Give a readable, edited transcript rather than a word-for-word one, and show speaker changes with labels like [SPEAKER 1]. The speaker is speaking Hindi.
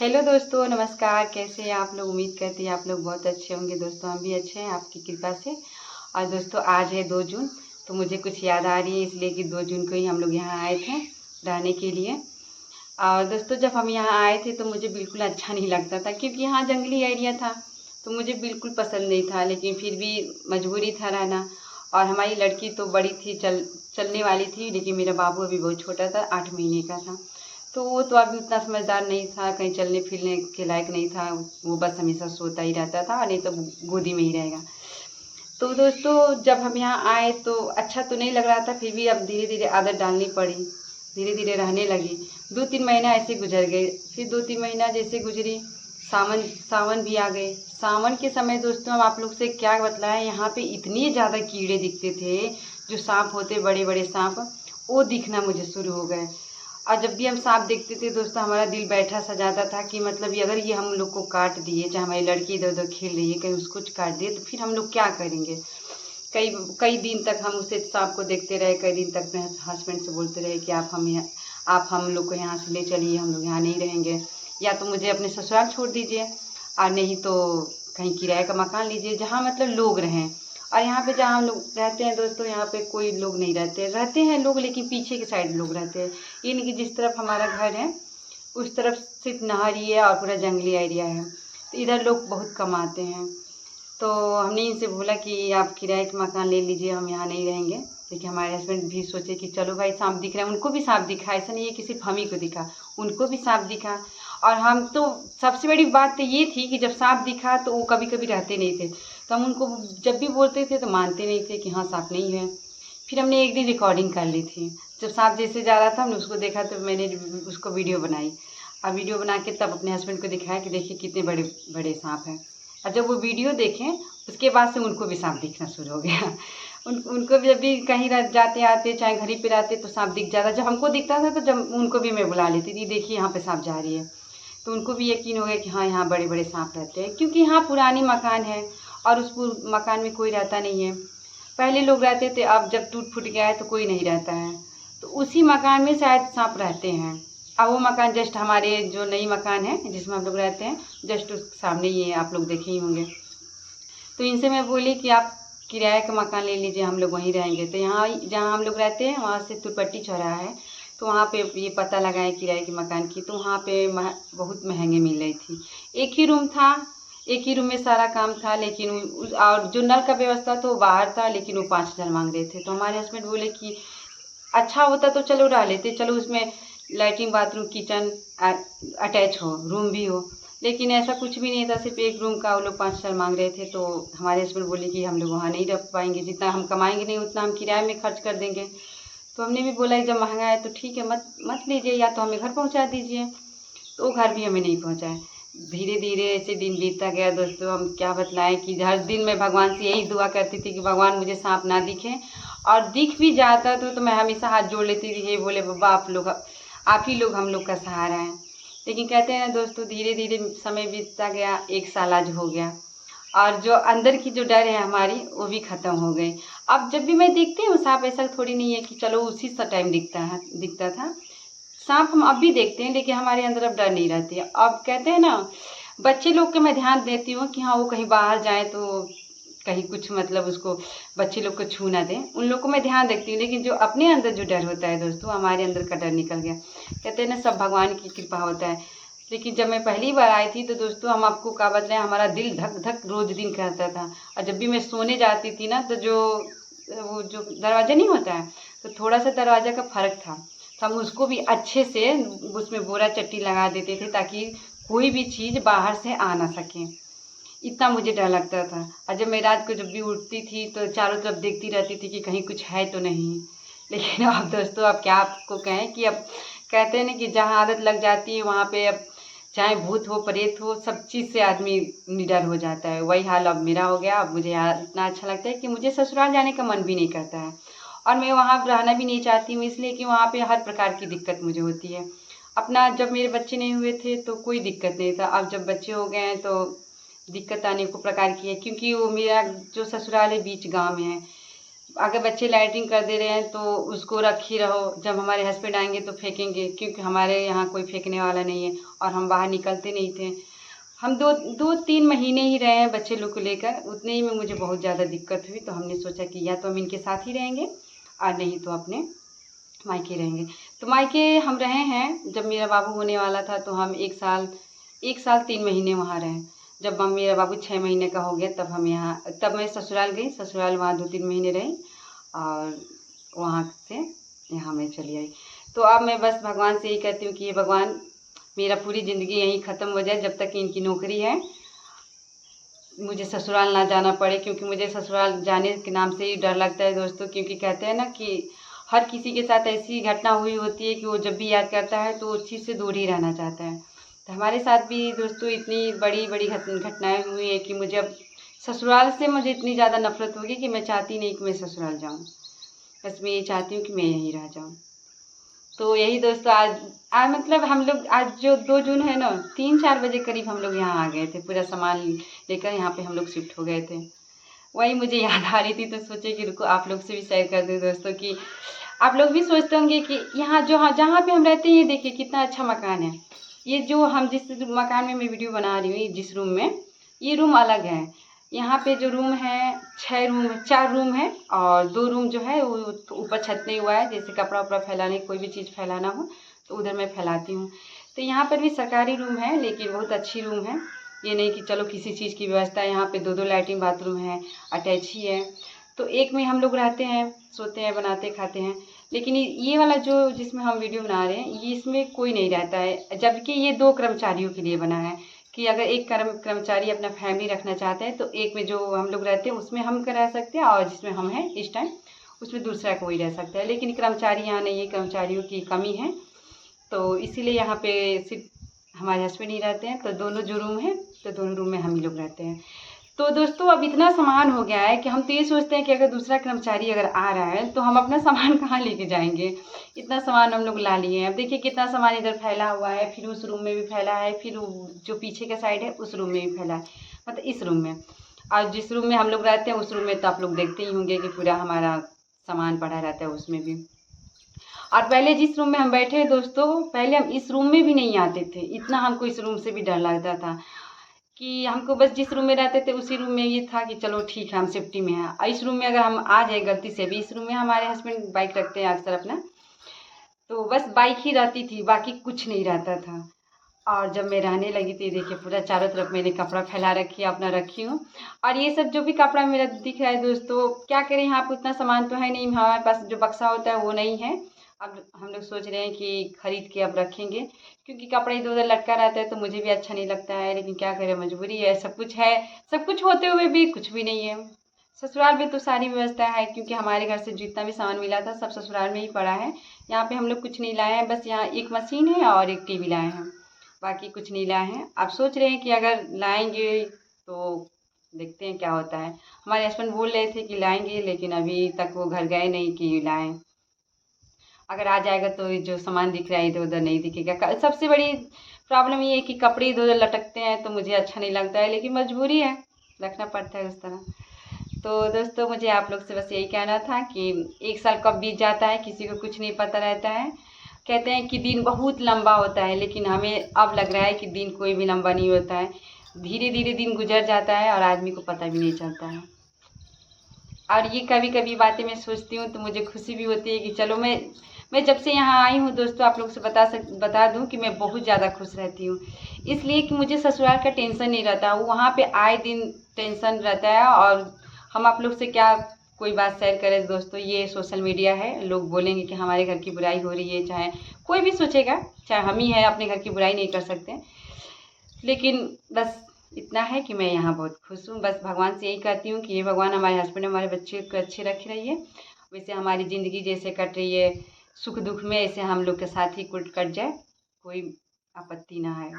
[SPEAKER 1] हेलो दोस्तों, नमस्कार। कैसे हैं आप लोग? उम्मीद करती हैं आप लोग बहुत अच्छे होंगे। दोस्तों हम भी अच्छे हैं आपकी कृपा से। और दोस्तों आज है 2 जून, तो मुझे कुछ याद आ रही है इसलिए कि 2 जून को ही हम लोग यहाँ आए थे रहने के लिए। और दोस्तों जब हम यहाँ आए थे तो मुझे बिल्कुल अच्छा नहीं लगता था, क्योंकि यहाँ जंगली एरिया था तो मुझे बिल्कुल पसंद नहीं था। लेकिन फिर भी मजबूरी था रहना। और हमारी लड़की तो बड़ी थी, चलने वाली थी, लेकिन मेरा बाबू अभी बहुत छोटा था, 8 महीने का था। तो वो तो अभी उतना समझदार नहीं था, कहीं चलने फिरने के लायक नहीं था। वो बस हमेशा सोता ही रहता था, नहीं तो गोदी में ही रहेगा। तो दोस्तों जब हम यहाँ आए तो अच्छा तो नहीं लग रहा था, फिर भी अब धीरे धीरे आदत डालनी पड़ी, धीरे धीरे रहने लगी। 2-3 महीना ऐसे गुजर गए। फिर 2-3 महीना जैसे गुजरी, सावन सावन भी आ गए। सावन के समय दोस्तों हम आप लोग से क्या बतलाएं, यहाँ पे इतने ज़्यादा कीड़े दिखते थे। जो सांप होते, बड़े बड़े सांप, वो दिखना मुझे शुरू हो गए। और जब भी हम सांप देखते थे दोस्तों, हमारा दिल बैठा सा जाता था कि मतलब ये अगर ये हम लोग को काट दिए, चाहे हमारी लड़की इधर उधर खेल रही है, कहीं उसको काट दिए तो फिर हम लोग क्या करेंगे। कई कई दिन तक हम उसे सांप को देखते रहे। कई दिन तक मैं हस्बैंड से बोलते रहे कि आप हम लोग को यहाँ से ले चलिए, हम लोग यहाँ नहीं रहेंगे, या तो मुझे अपने ससुराल छोड़ दीजिए, और नहीं तो कहीं किराए का मकान लीजिए जहाँ मतलब लोग रहें। और यहाँ पे जहाँ हम लोग रहते हैं दोस्तों, यहाँ पे कोई लोग नहीं रहते हैं लोग, लेकिन पीछे की साइड लोग रहते हैं। ये नहीं कि जिस तरफ हमारा घर है उस तरफ सिर्फ नहर ही है और पूरा जंगली एरिया है, तो इधर लोग बहुत कम आते हैं। तो हमने इनसे बोला कि आप किराए का मकान ले लीजिए, हम यहाँ नहीं रहेंगे। लेकिन हमारे हस्बैंड भी सोचे कि चलो भाई, सांप दिख रहा है, उनको भी सांप दिखा, ऐसा नहीं है कि सिर्फ हम ही को दिखा, उनको भी सांप दिखा। और हम तो सबसे बड़ी बात तो ये थी कि जब सांप दिखा तो वो कभी कभी रहते नहीं थे, तो हम उनको जब भी बोलते थे तो मानते नहीं थे कि हाँ सांप नहीं है। फिर हमने एक दिन रिकॉर्डिंग कर ली थी, जब सांप जैसे जा रहा था हमने उसको देखा तो मैंने उसको वीडियो बनाई। और वीडियो बना के तब अपने हस्बैंड को दिखाया कि देखिए कितने बड़े बड़े सांप हैं। और जब वो वीडियो देखें उसके बाद से उनको भी सांप दिखना शुरू हो गया। उनको भी जब भी कहीं जाते आते, चाहे घर ही पे रहते, तो सांप दिख जाता। जब हमको दिखता था तो जब उनको भी मैं बुला लेती थी, देखिए यहाँ पे सांप जा रही है। तो उनको भी यकीन हो गया कि हाँ यहाँ बड़े बड़े सांप रहते हैं, क्योंकि यहाँ पुरानी मकान है और उस मकान में कोई रहता नहीं है। पहले लोग रहते थे, अब जब टूट फूट गया है तो कोई नहीं रहता है। तो उसी मकान में शायद सांप रहते हैं। अब वो मकान जस्ट हमारे जो नई मकान है जिसमें हम लोग रहते हैं, जस्ट उसके सामने ही है, आप लोग देखे ही होंगे। तो इनसे मैं बोली कि आप किराए का मकान ले लीजिए, हम लोग वहीं रहेंगे। तो यहाँ जहाँ हम लोग रहते हैं वहाँ से तुरपट्टी चौराहा है, तो वहाँ पे ये पता लगाए किराए के मकान की, तो वहाँ पे बहुत महंगे मिल रही थी। एक ही रूम था, एक ही रूम में सारा काम था, लेकिन और जो नल का व्यवस्था था वो बाहर था, लेकिन वो 5,000 मांग रहे थे। तो हमारे हस्बैंड बोले कि अच्छा होता तो चलो रह लेते, चलो उसमें लैट्रिन बाथरूम किचन अटैच हो, रूम भी हो। लेकिन ऐसा कुछ भी नहीं था, सिर्फ एक रूम का वो लोग 5,000 मांग रहे थे। तो हमारे हस्बैंड बोले कि हम लोग वहाँ नहीं रह पाएंगे, जितना हम कमाएंगे नहीं उतना हम किराए में खर्च कर देंगे। तो हमने भी बोला जब महंगा है तो ठीक है, मत मत लीजिए, या तो हमें घर पहुँचा दीजिए। तो वो घर भी हमें नहीं पहुँचाए। धीरे धीरे ऐसे दिन बीतता गया दोस्तों, हम क्या बतलाएं कि हर दिन मैं भगवान से यही दुआ करती थी कि भगवान मुझे सांप ना दिखे। और दिख भी जाता तो मैं हमेशा हाथ जोड़ लेती थी, हे बोले बाबा आप ही लोग हम लोग का सहारा हैं। लेकिन कहते हैं ना दोस्तों, धीरे धीरे समय बीतता गया, 1 साल आज हो गया, और जो अंदर की जो डर है हमारी वो भी ख़त्म हो गई। अब जब भी मैं देखती हूँ सांप, ऐसा थोड़ी नहीं है कि चलो उसी सा टाइम दिखता था सांप, हम अब भी देखते हैं, लेकिन हमारे अंदर अब डर नहीं रहती है। अब कहते हैं ना, बच्चे लोग के मैं ध्यान देती हूँ कि हाँ वो कहीं बाहर जाए तो कहीं कुछ मतलब उसको बच्चे लोग को छू ना दें, उन लोग को मैं ध्यान रखती हूँ। लेकिन जो अपने अंदर जो डर होता है दोस्तों, हमारे अंदर का डर निकल गया। कहते हैं ना सब भगवान की कृपा होता है। लेकिन जब मैं पहली बार आई थी तो दोस्तों हम आपको क्या बताएं, हमारा दिल धक धक रोज दिन करता था। और जब भी मैं सोने जाती थी ना, तो वो जो दरवाज़ा नहीं होता है, तो थोड़ा सा दरवाज़ा का फर्क था, तो हम उसको भी अच्छे से उसमें बोरा चट्टी लगा देते थे ताकि कोई भी चीज़ बाहर से आ ना सके। इतना मुझे डर लगता था। और जब मैं रात को जब भी उठती थी तो चारों तरफ देखती रहती थी कि कहीं कुछ है तो नहीं। लेकिन अब दोस्तों अब क्या आपको कहें कि अब कहते हैं ना कि जहाँ आदत लग जाती है वहाँ पे अब चाहे भूत हो प्रेत हो, सब चीज़ से आदमी निडर हो जाता है। वही हाल अब मेरा हो गया। अब मुझे यहाँ इतना अच्छा लगता है कि मुझे ससुराल जाने का मन भी नहीं करता है, और मैं वहाँ रहना भी नहीं चाहती हूँ, इसलिए कि वहाँ पे हर प्रकार की दिक्कत मुझे होती है। अपना जब मेरे बच्चे नहीं हुए थे तो कोई दिक्कत नहीं था, अब जब बच्चे हो गए हैं तो दिक्कत आने को प्रकार की है, क्योंकि वो मेरा जो ससुराल है बीच गांव में है। अगर बच्चे लैट्रिन कर दे रहे हैं तो उसको रखी रहो, जब हमारे हस्बैंड आएंगे तो फेंकेंगे, क्योंकि हमारे यहाँ कोई फेंकने वाला नहीं है और हम बाहर निकलते नहीं थे। हम 2-3 महीने ही रहे हैं बच्चे लोग को लेकर, उतने ही में मुझे बहुत ज़्यादा दिक्कत हुई। तो हमने सोचा कि या तो हम इनके साथ ही रहेंगे और नहीं तो अपने मायके रहेंगे। तो मायके हम रहे हैं, जब मेरा बाबू होने वाला था तो हम 1 साल 3 महीने वहाँ रहे। जब मेरा बाबू 6 महीने का हो गया तब मैं ससुराल गई। ससुराल वहाँ 2-3 महीने रही और वहाँ से यहाँ मैं चली आई। तो अब मैं बस भगवान से यही कहती हूँ कि ये भगवान मेरा पूरी ज़िंदगी यहीं ख़त्म हो जाए जब तक कि इनकी नौकरी है, मुझे ससुराल ना जाना पड़े। क्योंकि मुझे ससुराल जाने के नाम से ही डर लगता है दोस्तों, क्योंकि कहते हैं ना कि हर किसी के साथ ऐसी घटना हुई होती है कि वो जब भी याद करता है तो उस चीज़ से दूर ही रहना चाहता है। तो हमारे साथ भी दोस्तों इतनी बड़ी बड़ी घटनाएँ हुई है कि मुझे अब ससुराल से मुझे इतनी ज़्यादा नफरत होगी कि मैं चाहती नहीं कि मैं ससुराल जाऊँ। बस मैं ये चाहती हूँ कि मैं यहीं रह जाऊँ। तो यही दोस्तों आज मतलब हम लोग आज जो 2 जून है ना, 3-4 बजे करीब हम लोग यहाँ आ गए थे, पूरा सामान लेकर यहाँ पे हम लोग शिफ्ट हो गए थे। वही मुझे याद आ रही थी तो सोचे कि रुको आप लोग से भी शेयर कर दूँ दोस्तों, कि आप लोग भी सोचते होंगे कि यहाँ जहाँ पे हम रहते हैं ये देखिए कितना अच्छा मकान है। ये जो हम जिस मकान में मैं वीडियो बना रही हूँ, जिस रूम में, ये रूम अलग है। यहाँ पे जो रूम है 4 रूम है और 2 रूम जो है वो ऊपर छत नहीं हुआ है, जैसे कपड़ा उपड़ा फैलाने, कोई भी चीज़ फैलाना हो तो उधर मैं फैलाती हूँ। तो यहाँ पर भी सरकारी रूम है लेकिन बहुत अच्छी रूम है। ये नहीं कि चलो किसी चीज़ की व्यवस्था है, यहाँ पे 2-2 लैट्रिन बाथरूम है, अटैच ही है। तो एक में हम लोग रहते हैं, सोते हैं, बनाते खाते हैं। लेकिन ये वाला जो जिसमें हम वीडियो बना रहे हैं, ये इसमें कोई नहीं रहता है, जबकि ये 2 कर्मचारियों के लिए बना है कि अगर एक कर्मचारी अपना फैमिली रखना चाहते हैं तो एक में जो हम लोग रहते हैं उसमें हम रह सकते हैं और जिसमें हम हैं इस टाइम उसमें दूसरा कोई रह सकता है। लेकिन कर्मचारी यहाँ नहीं है, कर्मचारियों की कमी है, तो इसीलिए यहाँ पे सिर्फ हमारे हस्बैंड ही रहते हैं। तो दोनों जो रूम है तो दोनों रूम में हम ही लोग रहते हैं। तो दोस्तों अब इतना सामान हो गया है कि हम तो ये सोचते हैं कि अगर दूसरा कर्मचारी अगर आ रहा है तो हम अपना सामान कहाँ लेके जाएंगे। इतना सामान हम लोग ला लिए हैं। अब देखिए कितना सामान इधर फैला हुआ है, फिर उस रूम में भी फैला है, फिर जो पीछे का साइड है उस रूम में भी फैला है, मतलब इस रूम में। और जिस रूम में हम लोग रहते हैं उस रूम में तो आप लोग देखते ही होंगे कि पूरा हमारा सामान पड़ा रहता है उसमें भी। और पहले जिस रूम में हम बैठे हैं दोस्तों, पहले हम इस रूम में भी नहीं आते थे, इतना हमको इस रूम से भी डर लगता था कि हमको बस जिस रूम में रहते थे उसी रूम में ये था कि चलो ठीक है हम सेफ्टी में हैं। और इस रूम में अगर हम आ जाए गलती से भी, इस रूम में हमारे हस्बैंड बाइक रखते हैं अक्सर अपना, तो बस बाइक ही रहती थी, बाकी कुछ नहीं रहता था। और जब मैं रहने लगी तो ये देखिए पूरा चारों तरफ मैंने कपड़ा फैला रखी है, अपना रखी हूँ। और ये सब जो भी कपड़ा मेरा दिख रहा है दोस्तों, क्या करें, यहाँ पे उतना सामान तो है नहीं, हमारे पास जो बक्सा होता है वो नहीं है। अब हम लोग सोच रहे हैं कि खरीद के अब रखेंगे, क्योंकि कपड़ा इधर उधर लटका रहता है तो मुझे भी अच्छा नहीं लगता है। लेकिन क्या करें, मजबूरी है, सब कुछ है, सब कुछ होते हुए भी कुछ भी नहीं है। ससुराल में तो सारी व्यवस्था है, क्योंकि हमारे घर से जितना भी सामान मिला था सब ससुराल में ही पड़ा है। यहाँ पे हम लोग कुछ नहीं लाए हैं, बस यहाँ एक मशीन है और एक टीवी लाए हैं, बाकी कुछ नहीं लाए हैं। अब सोच रहे हैं कि अगर लाएंगे तो देखते हैं क्या होता है। हमारे हस्बैंड बोल रहे थे कि लाएंगे, लेकिन अभी तक वो घर गए नहीं कि लाएं। अगर आ जाएगा तो जो सामान दिख रहा है इधर उधर नहीं दिखेगा। सबसे बड़ी प्रॉब्लम ये है कि कपड़े इधर उधर लटकते हैं तो मुझे अच्छा नहीं लगता है, लेकिन मजबूरी है, रखना पड़ता है उस तरह। तो दोस्तों मुझे आप लोग से बस यही कहना था कि 1 साल कब बीत जाता है किसी को कुछ नहीं पता रहता है। कहते हैं कि दिन बहुत लंबा होता है, लेकिन हमें अब लग रहा है कि दिन कोई भी लंबा नहीं होता है, धीरे धीरे दिन गुजर जाता है और आदमी को पता भी नहीं चलता है। और ये कभी कभी बातें मैं सोचती हूँ तो मुझे खुशी भी होती है कि चलो मैं जब से यहाँ आई हूँ दोस्तों, आप लोग से बता दूँ कि मैं बहुत ज़्यादा खुश रहती हूँ, इसलिए कि मुझे ससुराल का टेंशन नहीं रहता। वो वहाँ पे आए दिन टेंशन रहता है। और हम आप लोग से क्या कोई बात शेयर करें दोस्तों, ये सोशल मीडिया है, लोग बोलेंगे कि हमारे घर की बुराई हो रही है, चाहे कोई भी सोचेगा, चाहे हम ही हैं अपने घर की बुराई नहीं कर सकते। लेकिन बस इतना है कि मैं यहाँ बहुत खुश हूँ। बस भगवान से यही कहती हूँ कि ये भगवान हमारे हस्बैंड हमारे बच्चे को अच्छे रख रही है, वैसे हमारी ज़िंदगी जैसे कट रही है सुख दुख में, ऐसे हम लोग के साथ ही कट जाए, कोई आपत्ति ना है।